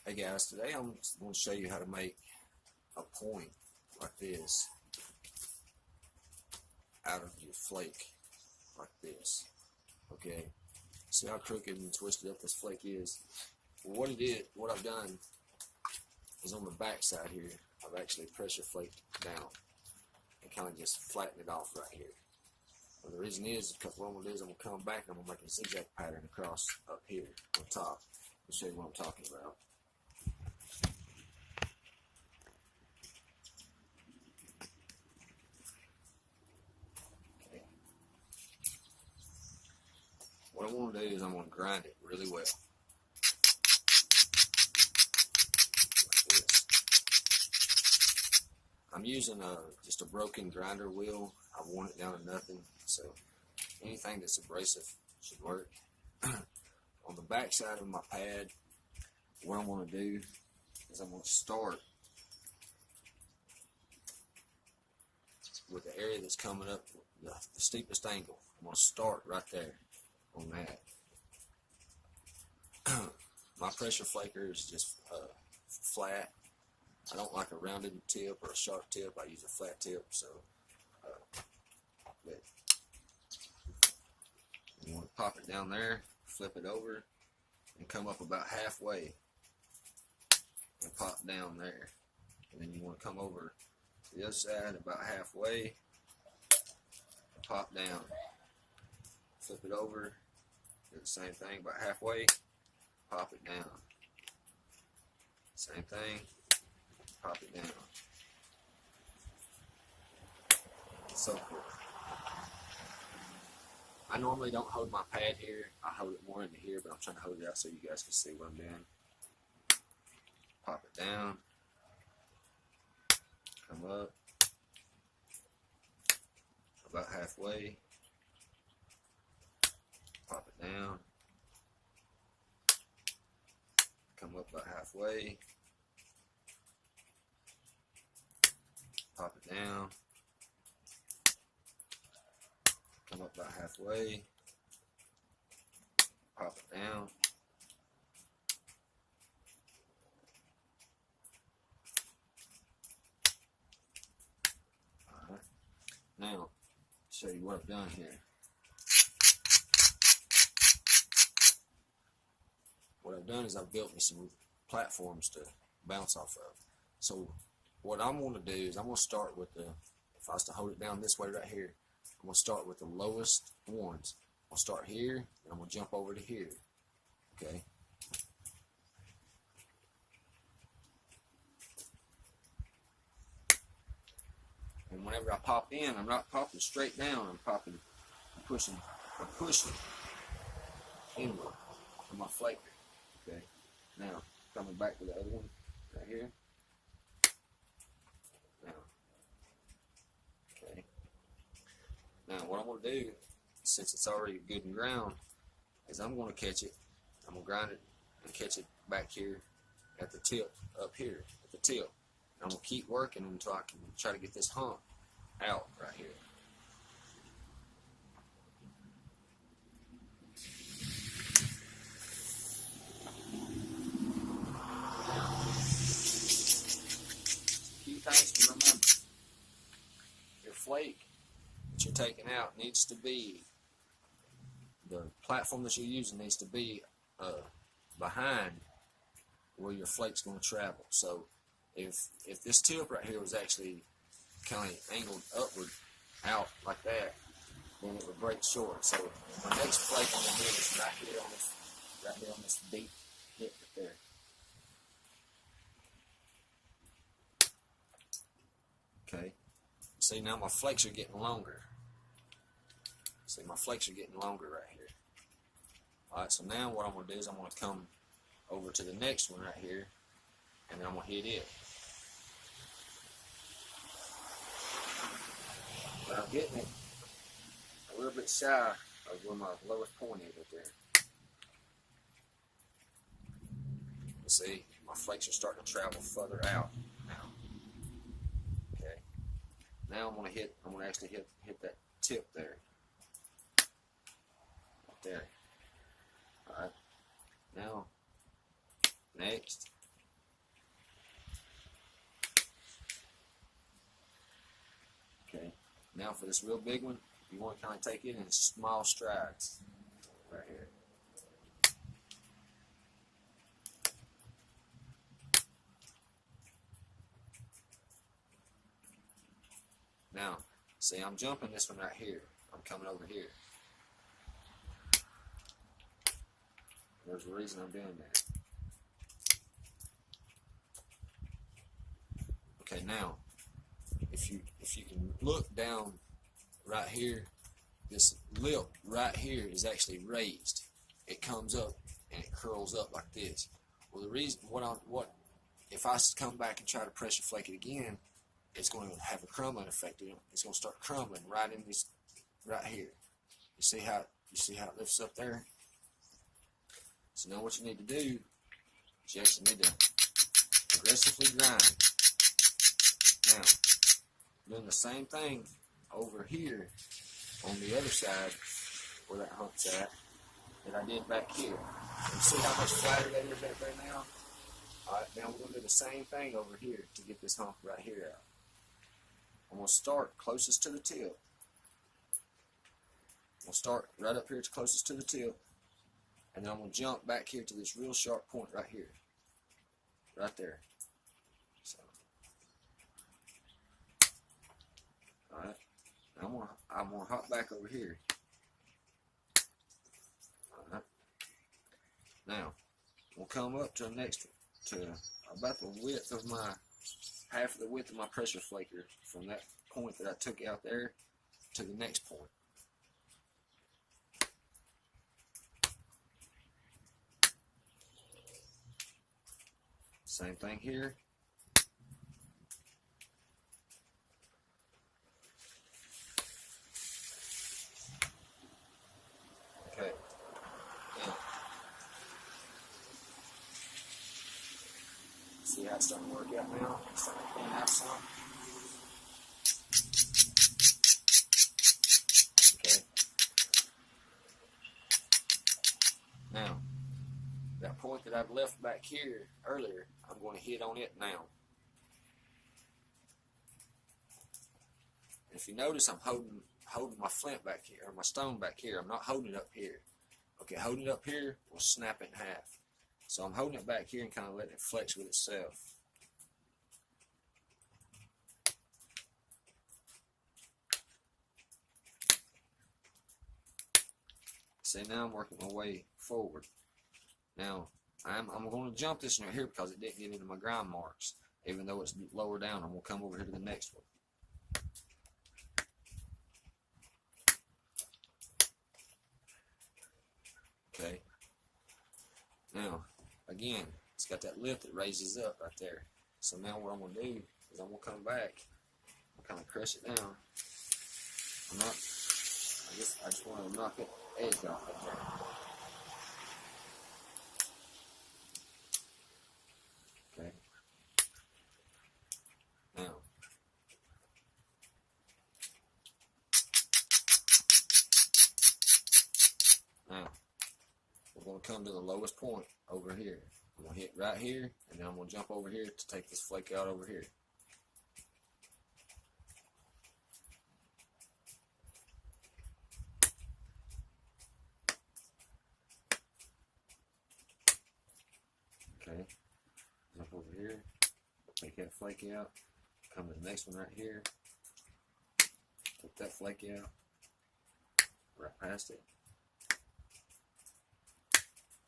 Hey guys, today I'm going to show you how to make a point like this out of your flake like this. Okay, see how crooked and twisted up this flake is? Well, what I've done is on the back side here, I've actually pressure flaked down and kind of just flattened it off right here. Well, the reason is because what I'm going to do is I'm going to come back and I'm going to make a zigzag pattern across up here on top. I'll show you what I'm talking about. What I want to do is I'm going to grind it really well. Like this. I'm using just a broken grinder wheel. I've worn it down to nothing, so anything that's abrasive should work. On the back side of my pad, what I'm going to do is I'm going to start with the area that's coming up the steepest angle. I'm going to start right there on that. My pressure flaker is just flat. I don't like a rounded tip or a sharp tip. I use a flat tip. So but you want to pop it down there, flip it over, and come up about halfway and pop down there. And then you want to come over to the other side about halfway, pop down, flip it over, do the same thing about halfway, pop it down. Same thing, pop it down. So forth. I normally don't hold my pad here. I hold it more into here, but I'm trying to hold it out so you guys can see what I'm doing. Pop it down, come up, about halfway, pop it down, come up about halfway, pop it down, come up about halfway, pop it down, alright. Now, show you what I've done here. What I've done is I've built me some platforms to bounce off of. So what I'm going to do is I'm going to start with if I was to hold it down this way right here, I'm going to start with the lowest ones. I'll start here, and I'm going to jump over to here. Okay? And whenever I pop in, I'm not popping straight down. I'm pushing inward on my flaker. Okay? Now, coming back to the other one right here. Now, okay. Now, what I'm going to do, since it's already good and ground, is I'm going to catch it. I'm going to grind it and catch it back here at the tip, up here at the tip. And I'm going to keep working until I can try to get this hump out right here. A few things to remember. Your flake that you're taking out needs to be, the platform that you're using needs to be behind where your flake's going to travel. So if this tip right here was actually kind of angled upward out like that, then it would break short. So my next flake I'm going to do is right here on this deep dip right there. Okay. See, now my flakes are getting longer. See, my flakes are getting longer right here. Alright, so now what I'm going to do is I'm going to come over to the next one right here, and then I'm going to hit it. But I'm getting it a little bit shy of where my lowest point is right there. You see, my flakes are starting to travel further out now. Okay. Now I'm going to actually hit that tip there. Right there. Alright. Now, next, Now for this real big one, you want to kind of take it in small strides right here. Now, see, I'm jumping this one right here. I'm coming over here. There's a reason I'm doing that. Okay, now, if you can look down right here, this lip right here is actually raised. It comes up and it curls up like this. Well, the reason if I come back and try to pressure flake it again, it's going to have a crumbling effect. It's going to start crumbling right in this right here. You see how it lifts up there? So now what you need to do is you actually need to aggressively grind. Now, doing the same thing over here on the other side where that hump's at that I did back here. You see how much flatter that is back there now? Alright, now we're going to do the same thing over here to get this hump right here out. I'm going to start closest to the tip. I'll start right up here to closest to the tip, and then I'm going to jump back here to this real sharp point right here. Right there. So, alright, now I'm going to hop back over here. Alright, now we'll come up to the next one, to about the width of half of the width of my pressure flaker from that point that I took out there to the next point. Same thing here. Okay. Now, see how it's starting to work out now? It's starting to clean out some. Okay. Now, that point that I've left back here earlier, I'm going to hit on it now. If you notice, I'm holding my flint back here, or my stone back here. I'm not holding it up here. Okay, holding it up here will snap it in half. So I'm holding it back here and kind of letting it flex with itself. See, now I'm working my way forward. Now, I'm going to jump this one right here because it didn't get into my grind marks. Even though it's lower down, I'm going to come over here to the next one. Okay. Now, again, it's got that lip that raises up right there. So now what I'm going to do is I'm going to come back and kind of crush it down. I just want to knock it edge off right there. Okay. Now, we're going to come to the lowest point over here. I'm going to hit right here, and then I'm going to jump over here to take this flake out over here. Okay, jump over here, take that flake out, come to the next one right here, take that flake out, right past it,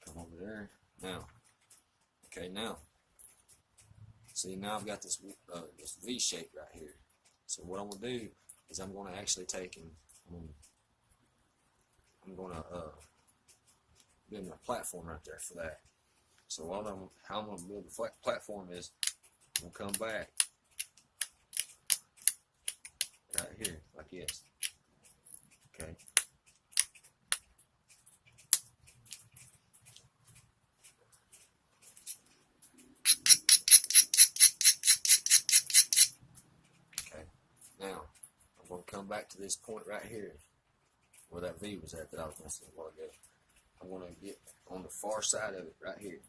come over there. Now, okay, now, see, now I've got this V shape right here. So what I'm going to do is I'm going to actually take and I'm going to build a platform right there for that. So how I'm going to build the platform is I'm going to come back right here like this. Okay. Okay. Now I'm going to come back to this point right here where that V was at that I was messing with a while ago. I'm going to get on the far side of it right here.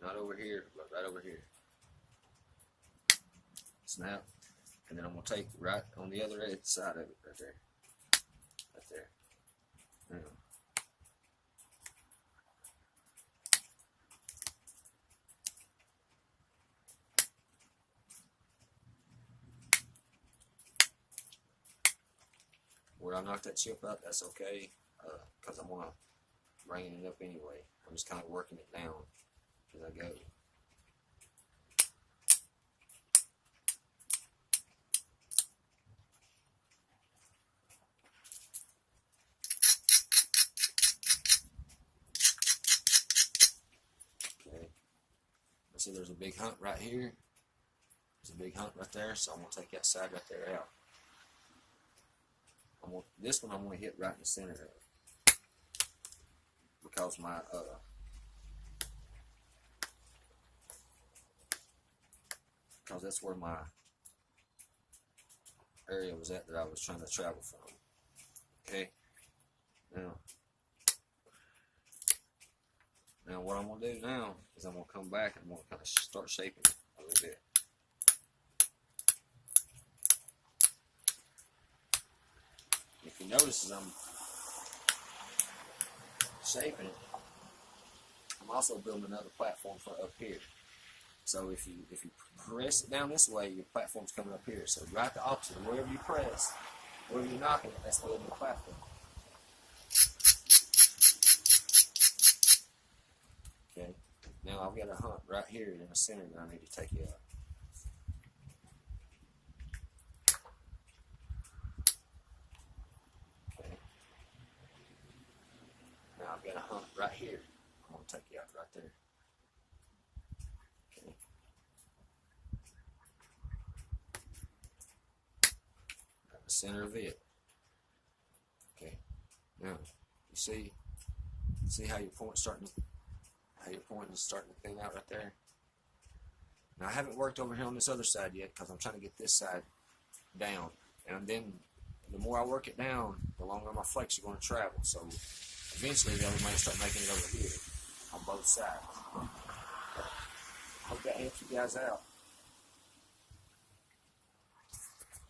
Not over here, but right over here. Snap. And then I'm going to take right on the other side of it, right there. Right there. Now, where I knocked that chip out, that's okay, because I'm going to bring it up anyway. I'm just kind of working it down as I go. Okay. See, there's a big hump right here. There's a big hump right there, so I'm going to take that side right there out. This one I'm going to hit right in the center of it, because my because that's where my area was at that I was trying to travel from. Okay. Now what I'm going to do now is I'm going to come back and I'm going to kind of start shaping it a little bit. If you notice, as I'm shaping it, I'm also building another platform for up here. So if you press it down this way, your platform's coming up here. So right the opposite, wherever you press, wherever you're knocking it, that's building the platform. Okay. Now I've got a hump right here in the center that I need to take it out. I've got a hump right here. I'm going to take you out right there. Okay. Got the center of it. Okay. Now, you see how your point's starting to thin out right there? Now, I haven't worked over here on this other side yet because I'm trying to get this side down. And then the more I work it down, the longer my flakes are going to travel. So eventually, they might start making it over here on both sides. I hope that helps you guys out.